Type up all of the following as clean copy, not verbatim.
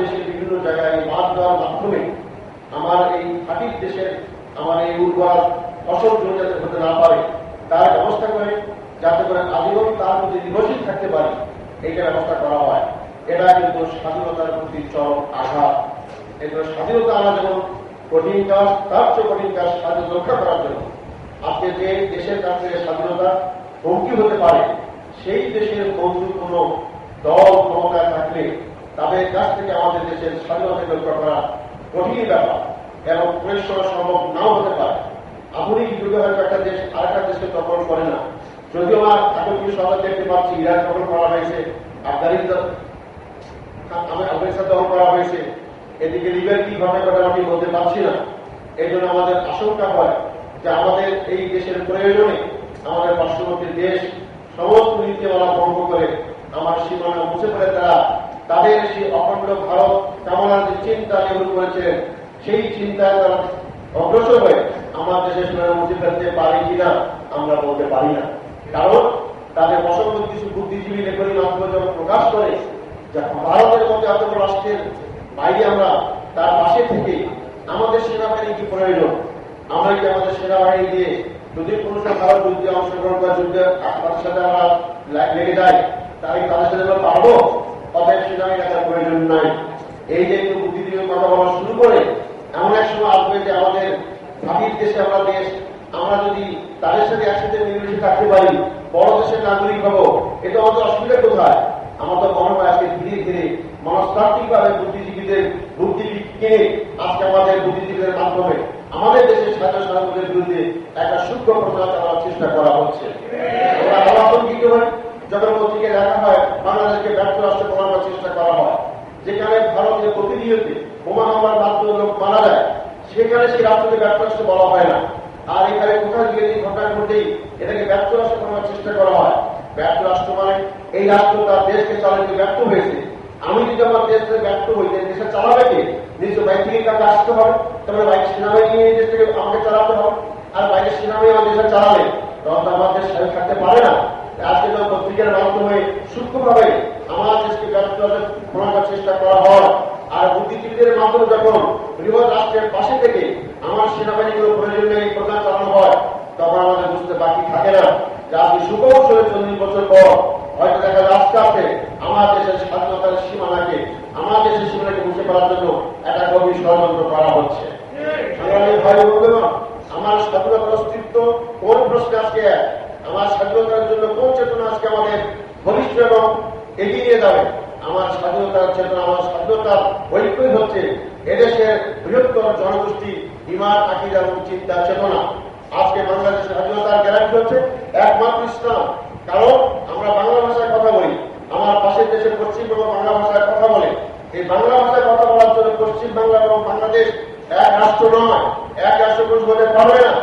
দেশের বিভিন্ন জায়গায় বাদ দেওয়ার মাধ্যমে আমার এই খাঁটির দেশের আমার এই উর্বর ফসল জমি যাতে হতে না পারে তার ব্যবস্থা করে, যাতে করে আজীবন তার প্রতি নির্ভরশীল থাকতে পারি, এইটা ব্যবস্থা করা হয়। এটা কিন্তু স্বাধীনতার প্রতি চরম আঘাত। এগুলো স্বাধীনতা আনা যেমন কঠিন কাজ, তার চেয়ে কঠিন কাজ স্বাধীনতা রক্ষা করার জন্য। আজকে যে দেশের কাছ থেকে স্বাধীনতা হুমকি হতে পারে, সেই দেশের বন্ধু কোন দল ক্ষমতায় থাকলে তাদের কাছ থেকে আমাদের দেশের স্বাধীনতা রক্ষা করা কঠিন ব্যাপার এবং পরিশ্রম সম্ভব নাও হতে পারে। আধুনিক যুগে হয়তো একটা দেশ আরেকটা দেশকে দখল করে না, যদিও আমার এখন কিছু সবাই দেখতে পাচ্ছি ইরাক দখল করা হয়েছে, আফগানিস্তান দখল করা হয়েছে, এদিকে লিবিয়ার কি ঘটনা ঘটে আমি বলতে পারছি না। এই জন্য আমাদের আশঙ্কা হয় যে আমাদের এই দেশের প্রয়োজনে আমাদের পার্শ্ববর্তী দেশ সমস্ত নীতিমালা ভঙ্গ করে আমার সীমানা মুছে ফেলে তারা তাদের সেই অখণ্ড ভারত কামনার যে চিন্তা নির্ভর করেছিলেন, সেই চিন্তায় তারা অগ্রসর হয়ে আমার দেশের সীমানা মুছে ফেলতে পারে কিনা আমরা বলতে পারি না। কারণ তাদের পছন্দ কিছু বুদ্ধিজীবী লেখনী মাধ্যমে যখন প্রকাশ করে যে ভারতের মধ্যে এত বড় রাষ্ট্রের বাইরে আমরা তার পাশে থেকে আমাদের সেনাবাহিনী কি প্রয়োজন, আমরা কি আমাদের সেনাবাহিনী দিয়ে যদি কোনো ভারত যুদ্ধে অংশগ্রহণ করা যুদ্ধে তাদের সাথে আমরা লেগে যাই, তাই তাদের সাথে আমরা পারবো? অতএব সেনাবাহিনী তার প্রয়োজন নাই। এই যে একটু বুদ্ধিজীবী কথা বলা শুরু করে এমন এক সময় আসবে যে আমাদের ভাবির দেশে আমরা দেশ, আমরা যদি তাদের সাথে একসাথে মিলেমিশে থাকতে পারি, বড় দেশের নাগরিক হবো, এটা আমাদের অসুবিধা কোথায়? আমার তো মনে হয় আজকে ধীরে ধীরে মনস্তাত্ত্বিক ভাবে বুদ্ধিজীবীদের বুদ্ধি কিনে আজকে আমাদের বুদ্ধিজীবীদের মাধ্যমে আমাদের দেশের স্বাধীন সাধারণের বিরুদ্ধে একটা সূক্ষ্ম প্রচার চালানোর চেষ্টা করা হচ্ছে। আতঙ্কিত হয় যখন পত্রিকায় দেখা হয় বাংলাদেশকে ব্যর্থ রাষ্ট্র বানানোর চেষ্টা করা হয়, যেখানে ভারতের প্রতিনিয়তে বোমা হামলার মাধ্যমে লোক মারা যায়, সেখানে সেই রাষ্ট্রকে ব্যর্থ রাষ্ট্র বলা হয় না। আর এখানে কোথাও গিয়ে এই ঘটনার মধ্যেই এটাকে ব্যর্থ রাষ্ট্র বানানোর চেষ্টা করা হয়। ব্যর্থ রাষ্ট্র মানে এই রাষ্ট্র তার দেশকে চালাতে ব্যর্থ হয়েছে। আমি যদি আমার দেশ থেকে ব্যর্থ হই, দেশে চালাবে কে? নিশ্চয় বাইরে থেকে কাছে আসতে হবে, তারপরে বাইরে সেনাবাহিনী নিয়ে দেশ থেকে আমাকে চালাতে হবে। আর বাইরে সেনাবাহিনী আমার দেশে চালালে তখন তো আমার দেশ স্বাধীন থাকতে পারে না। আজকে যখন পত্রিকার মাধ্যমে সূক্ষ্মভাবে আমার দেশকে ব্যর্থ করার চেষ্টা করা হয়, আর বুদ্ধিজীবীদের মাধ্যমে যখন বৃহৎ রাষ্ট্রের পাশে থেকে আমার সেনাবাহিনীগুলো প্রয়োজন নেই প্রচার চালানো হয়, তখন আমাদের বুঝতে বাকি থাকে না যে আজকে সুকৌশলে 40 বছর পর হয়তো দেখা যায় আস্তে আস্তে আমার দেশের স্বাধীনতার সীমানাকে মুছে ফেলার জন্য একটা গভীর ষড়যন্ত্র করা হচ্ছে। আমার স্বাধীনতার অস্তিত্ব কোন প্রশ্নে আজকে, আমার স্বাধীনতার জন্য কোন চেতনা আজকে আমাদের ঘনিষ্ঠ এবং এগিয়ে নিয়ে যাবে? আমার স্বাধীনতার চেতনা, আমার স্বাধীনতার ঐক্যই হচ্ছে এদেশের বৃহত্তর জনগোষ্ঠী ইমান, আকীদা এবং চিন্তা চেতনা। আজকে বাংলাদেশের স্বাধীনতার গ্যারান্টি হচ্ছে একমাত্র ইসলাম। কারণ আমরা বাংলা ভাষায় কথা বলি, আমার পাশের দেশের পশ্চিমবঙ্গ বাংলা ভাষায় কথা বলে। এই বাংলা ভাষায় কথা বলার জন্য পশ্চিমবাংলা এবং বাংলাদেশ এক রাষ্ট্র নয়, এক রাষ্ট্র হতে পারবে না।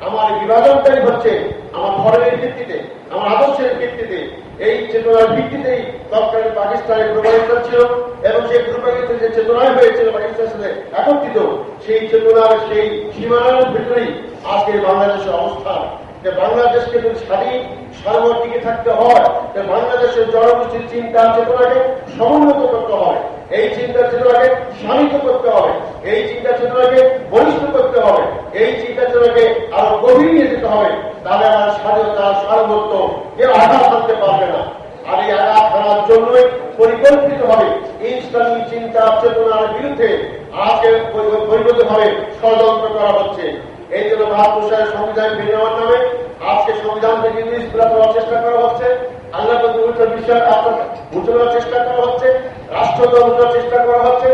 আমার বিভাজনটাই হচ্ছে আমার ধর্মের ভিত্তিতে, আমার আদর্শের ভিত্তিতে, এই চেতনার ভিত্তিতেই তৎকালীন পাকিস্তানের প্রবাহিত ছিল এবং সেই প্রবাহিত যে চেতনায় হয়েছিল পাকিস্তানের সাথে একত্রিত, সেই চেতনার সেই সীমানার ভিতরেই আজকে বাংলাদেশের অবস্থান। বাংলাদেশকে যদি স্বাধীন সার্বভৌম টিকে থাকতে হয়, বাংলাদেশের জনগোষ্ঠীর চিন্তা চেতনাকে সমুন্নত করতে হয়, এই চিন্তা চেতনাকে শানিত করতে হবে, এই চিন্তা চেতনাকে বলিষ্ঠ করতে হবে, এই চিন্তা চেতনাকে আরো গভীর নিয়ে যেতে হবে। তাহলে আমার স্বাধীনতা সার্বভৌমত্ব কেউ আঘাত আনতে পারবে না। আর এই আঘাত আনার জন্যই পরিকল্পিত হবে ইসলামী চিন্তা চেতনার বিরুদ্ধে আজকে পরিবদ্ধভাবে ষড়যন্ত্র করা হচ্ছে। এই জন্য ৭২ সালের সংবিধান মেনে নেওয়ার নামে আজকে সংবিধান থেকে ইংলিশ করার চেষ্টা করা হচ্ছে, আল্লাহ বিশ্বাস ঘোষণার চেষ্টা করা হচ্ছে, রাষ্ট্রকে উঠার চেষ্টা করা হচ্ছে।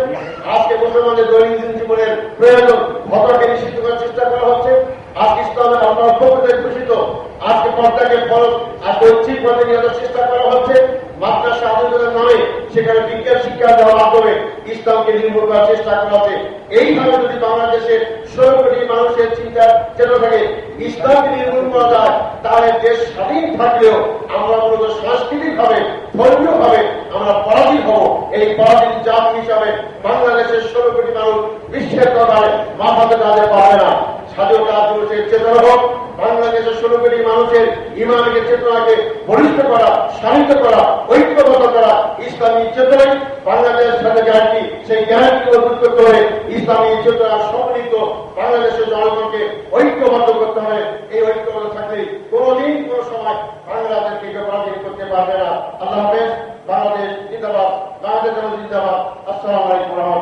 আজকে মুসলমানদের দৈনন্দিন জীবনের প্রয়োজন ঘটনাকে নিষিদ্ধ করার চেষ্টা করা হচ্ছে। আজকে ইসলামের আপনার পক্ষে ঘোষিত আজকে পর্দাকে ফরজ আর ঐচ্ছিক পথে নিয়ে যাওয়ার চেষ্টা করা হচ্ছে। মাদ্রাসা আন্দোলনের নামে সেখানে বিজ্ঞান শিক্ষা দেওয়ার মাধ্যমে ইসলামকে নির্মূল করার চেষ্টা করা হচ্ছে। এইভাবে যদি বাংলাদেশের ১৬ কোটি মানুষের চিন্তা চেতনা থাকে ইসলামকে নির্মূল করা যায়, তাহলে দেশ স্বাধীন থাকলেও আমরা মূলত সাংস্কৃতিক ভাবে ধর্মীয় ভাবে আমরা পরাধীন হব। এই পরাধীন জাতি হিসাবে বাংলাদেশের ১৬ কোটি মানুষ বিশ্বের দরবারে মাথাতে দাঁড়াতে পারবে না। স্বাধীনতা দিবসের চেতনা হোক, বাংলাদেশের 16 কোটি মানুষের ইমানকে চেতনাকে বলিষ্ঠ করা, শানিত করা, ঐক্যবদ্ধ করা ইসলামী চেতনায় বাংলাদেশের সাথে গ্যারান্টি, সেই গ্যারান্টিকে অর্জন করতে হলে ইসলামী চেতনা সম্মিলিত বাংলাদেশের জনগণকে ঐক্যবদ্ধ করতে হবে। এই ঐক্যবদ্ধ থাকলে কোনদিন কোন সময় বাংলাদেশকে পরাজিত করতে পারবে না। আল্লাহ হাফেজ। বাংলাদেশ জিন্দাবাদ। বাংলাদেশ জিন্দাবাদ। আসসালামু আলাইকুম।